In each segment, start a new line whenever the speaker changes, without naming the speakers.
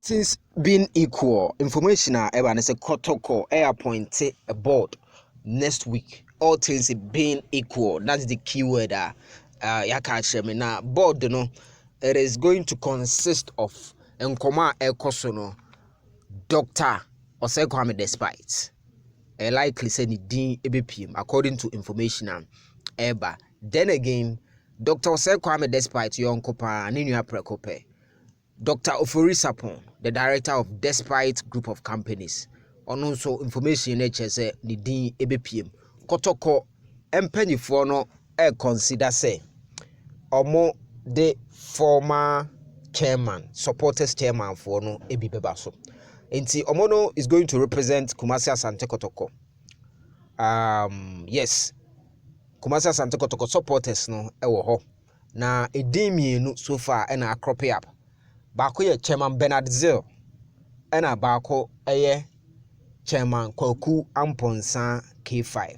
Things being equal, information everyone say Kotoko appoint a board next week. All things being equal. That's the key word. Yaka me na board no. It is going to consist of Nkoma Ekosono, Doctor Osekwame Despite. Likely say ni din ebepiem according to information eba. Then again, Dr. Osekwame Despite yon kopa ni nua prekope. Dr. Ofori Sapon, the director of Despite Group of Companies, on also information say the din ebepiem. Kotoko empanyifo no consider say omo the former chairman, supporters chairman for no ebi bebaso. Enti omono is going to represent Kumasi Asante Kotoko. Yes. Kumasi Asante Kotoko supporters no ewo ho. Na edimienu so far na acrope up. Bako ye chairman Bernard Zil. Ena bako eye chairman Kwaku Amponsa K5.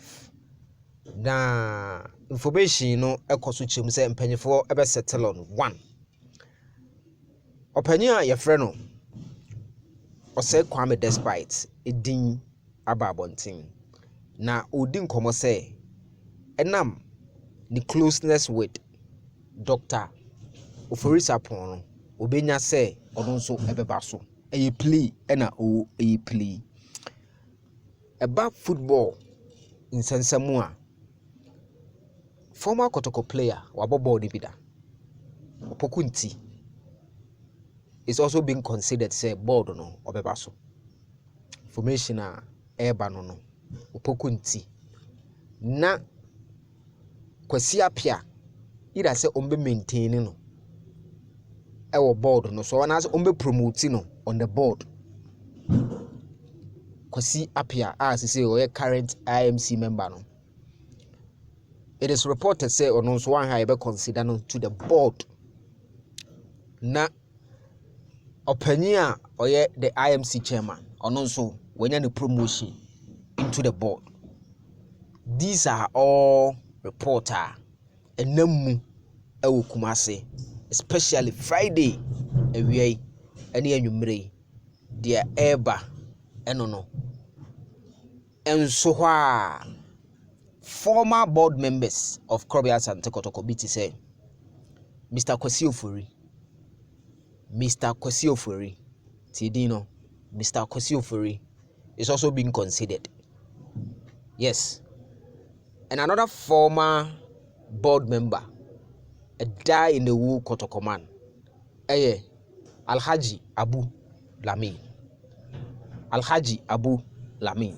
Na information no ekoso chemu se mpanyefo ebe settle on 1. Opanya ye frɛ no Osekwame Despite edin ababontin. Na odin komo say enam the closeness with Dr. Ofori Sapon obenya say ono nso ebeba so. Eye play ena o eye play. Eba football in Sensamua. Former Kotoko player wabobo ni bida. Opokunti is also being considered say board no obeba so. Formation eba no opokunti. Na Kwasi Apia ida say ombe maintain no ewo board no so na say ombe promote no on the board. Kwasi Apia as say o current IMC member no. It is reported say ono so one high be consider no to the board. Na openia oye the IMC chairman ono so wenya the promotion into the board. These are all reporter enemu ewo Kumasi, especially Friday ewie ene anwumre dia eba enono enso hwa former board members of Krobia Asante Kotoko BT say Mr. Kwasi Ofori Tidino Mr. Kwasi Ofori is also being considered. Yes. And another former board member, a die in the Wu Kotoko man, Alhaji Abu Lamin. Alhaji Abu Lamin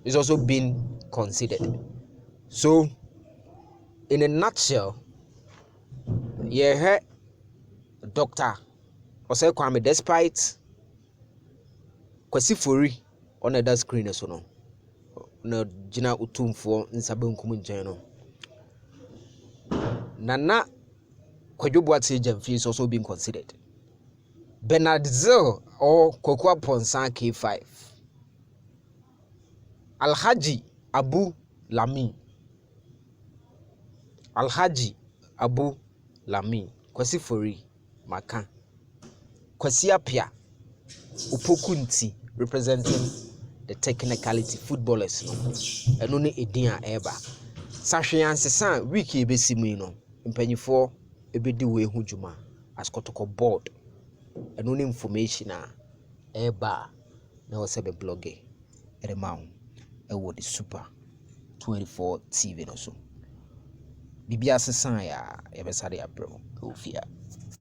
is also being considered. So, in a nutshell, Dr. Osekwame Despite Kwasi Ofori on the screen so no. Na jina utumfo nsabe nkumu nchen no. Nana Kwadwobuate Jamfi is also being considered. Bernard Zil or Kwaku Amponsa K5. Alhaji Abu Lamin. Alhaji Abu Lamin. Kwasi Ofori Maka. Kwasi Apia Upokunti representing the technicality footballers no. Eno ne edin a eba. Sahwe ansesa week ebesimu no. Mpanyifo ebedi we hu dwuma as Kotoko board. Eno ne information a eba na wo se be blogger. Erema ho. Ewo the Super 24 TV no so. Bibia sesan ya yebesade abro. Ofia.